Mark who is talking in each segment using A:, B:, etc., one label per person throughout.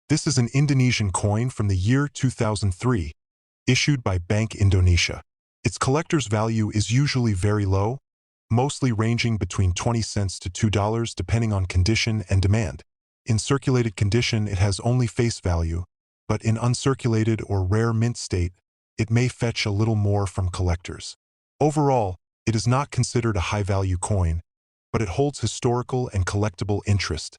A: This is an Indonesian coin from the year 2003, issued by Bank Indonesia. Its collector's value is usually very low, mostly ranging between 20 cents to $2 depending on condition and demand. In circulated condition, it has only face value, but in uncirculated or rare mint state, it may fetch a little more from collectors. Overall, it is not considered a high-value coin, but it holds historical and collectible interest.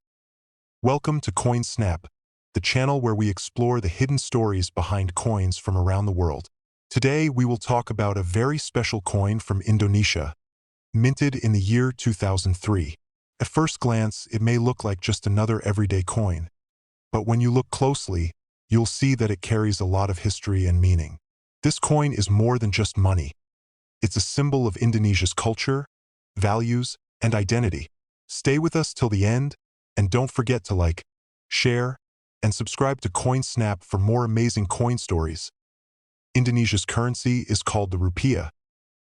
A: Welcome to Coin Snap, the channel where we explore the hidden stories behind coins from around the world. Today, we will talk about a very special coin from Indonesia, minted in the year 2003. At first glance, it may look like just another everyday coin, but when you look closely, you'll see that it carries a lot of history and meaning. This coin is more than just money. It's a symbol of Indonesia's culture, values, and identity. Stay with us till the end, and don't forget to like, share, and subscribe to Coin Snap for more amazing coin stories. Indonesia's currency is called the rupiah,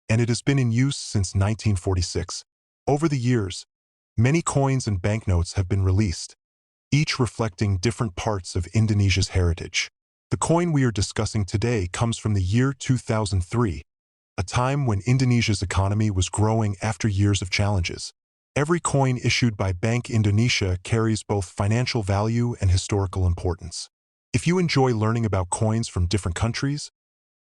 A: and it has been in use since 1946. Over the years, many coins and banknotes have been released, each reflecting different parts of Indonesia's heritage. The coin we are discussing today comes from the year 2003, a time when Indonesia's economy was growing after years of challenges. Every coin issued by Bank Indonesia carries both financial value and historical importance. If you enjoy learning about coins from different countries,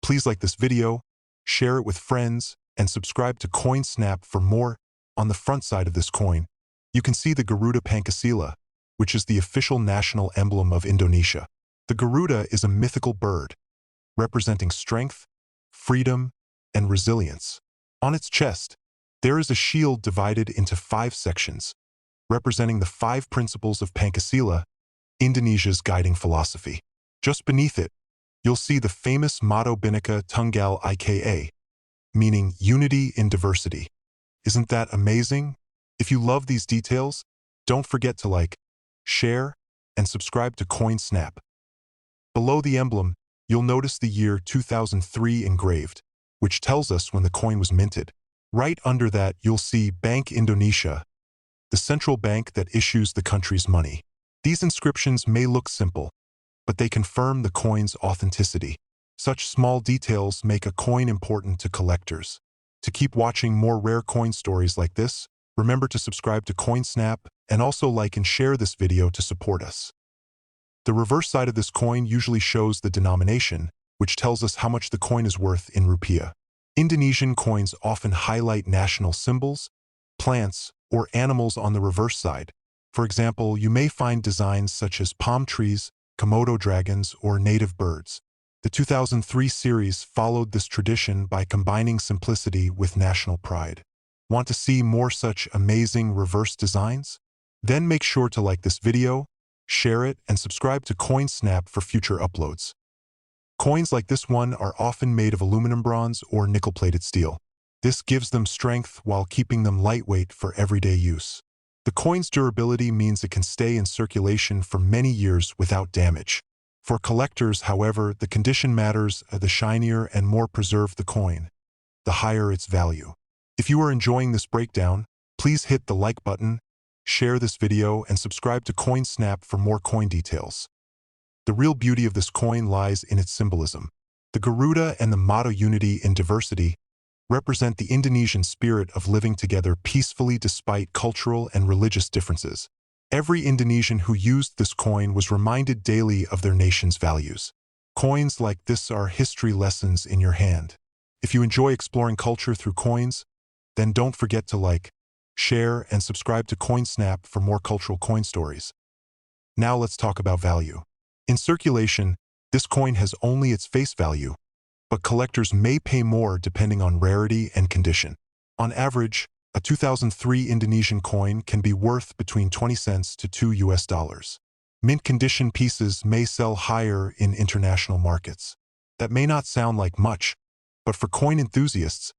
A: please like this video, share it with friends, and subscribe to Coin Snap for more. On the front side of this coin, you can see the Garuda Pancasila, which is the official national emblem of Indonesia. The Garuda is a mythical bird, representing strength, freedom, and resilience. On its chest, there is a shield divided into 5 sections, representing the 5 principles of Pancasila, Indonesia's guiding philosophy. Just beneath it, you'll see the famous motto Bhinneka Tunggal Ika, meaning unity in diversity. Isn't that amazing? If you love these details, don't forget to like, share, and subscribe to Coin Snap. Below the emblem, you'll notice the year 2003 engraved, which tells us when the coin was minted. Right under that, you'll see Bank Indonesia, the central bank that issues the country's money. These inscriptions may look simple, but they confirm the coin's authenticity. Such small details make a coin important to collectors. To keep watching more rare coin stories like this, remember to subscribe to Coin Snap and also like and share this video to support us. The reverse side of this coin usually shows the denomination, which tells us how much the coin is worth in rupiah. Indonesian coins often highlight national symbols, plants, or animals on the reverse side. For example, you may find designs such as palm trees, Komodo dragons, or native birds. The 2003 series followed this tradition by combining simplicity with national pride. Want to see more such amazing reverse designs? Then make sure to like this video, share it, and subscribe to Coin Snap for future uploads. Coins like this one are often made of aluminum bronze or nickel-plated steel. This gives them strength while keeping them lightweight for everyday use. The coin's durability means it can stay in circulation for many years without damage. For collectors, however, the condition matters. The shinier and more preserved the coin, the higher its value. If you are enjoying this breakdown, please hit the like button, share this video, and subscribe to Coin Snap for more coin details. The real beauty of this coin lies in its symbolism. The Garuda and the motto Unity in Diversity represent the Indonesian spirit of living together peacefully despite cultural and religious differences. Every Indonesian who used this coin was reminded daily of their nation's values. Coins like this are history lessons in your hand. If you enjoy exploring culture through coins, then don't forget to like, share, and subscribe to Coin Snap for more cultural coin stories. Now let's talk about value. In circulation, this coin has only its face value, but collectors may pay more depending on rarity and condition. On average, a 2003 Indonesian coin can be worth between 20 cents to $2. Mint condition pieces may sell higher in international markets. That may not sound like much, but for coin enthusiasts,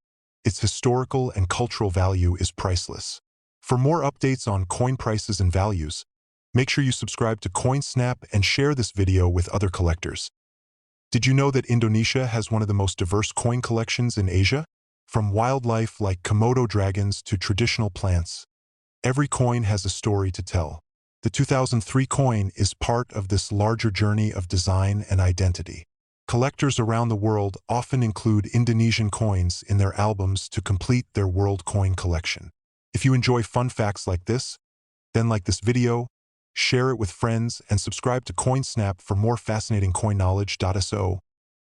A: its historical and cultural value is priceless. For more updates on coin prices and values, make sure you subscribe to Coin Snap and share this video with other collectors. Did you know that Indonesia has one of the most diverse coin collections in Asia? From wildlife like Komodo dragons to traditional plants, every coin has a story to tell. The 2003 coin is part of this larger journey of design and identity. Collectors around the world often include Indonesian coins in their albums to complete their world coin collection. If you enjoy fun facts like this, then like this video, share it with friends, and subscribe to CoinSnap for more fascinating coin knowledge. So,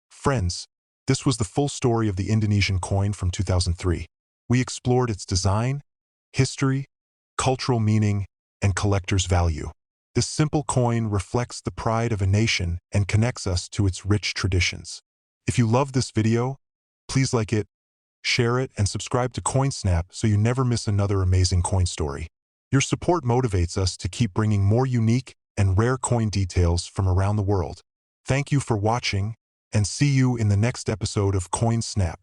A: friends, this was the full story of the Indonesian coin from 2003. We explored its design, history, cultural meaning, and collector's value. This simple coin reflects the pride of a nation and connects us to its rich traditions. If you love this video, please like it, share it, and subscribe to CoinSnap so you never miss another amazing coin story. Your support motivates us to keep bringing more unique and rare coin details from around the world. Thank you for watching, and see you in the next episode of CoinSnap.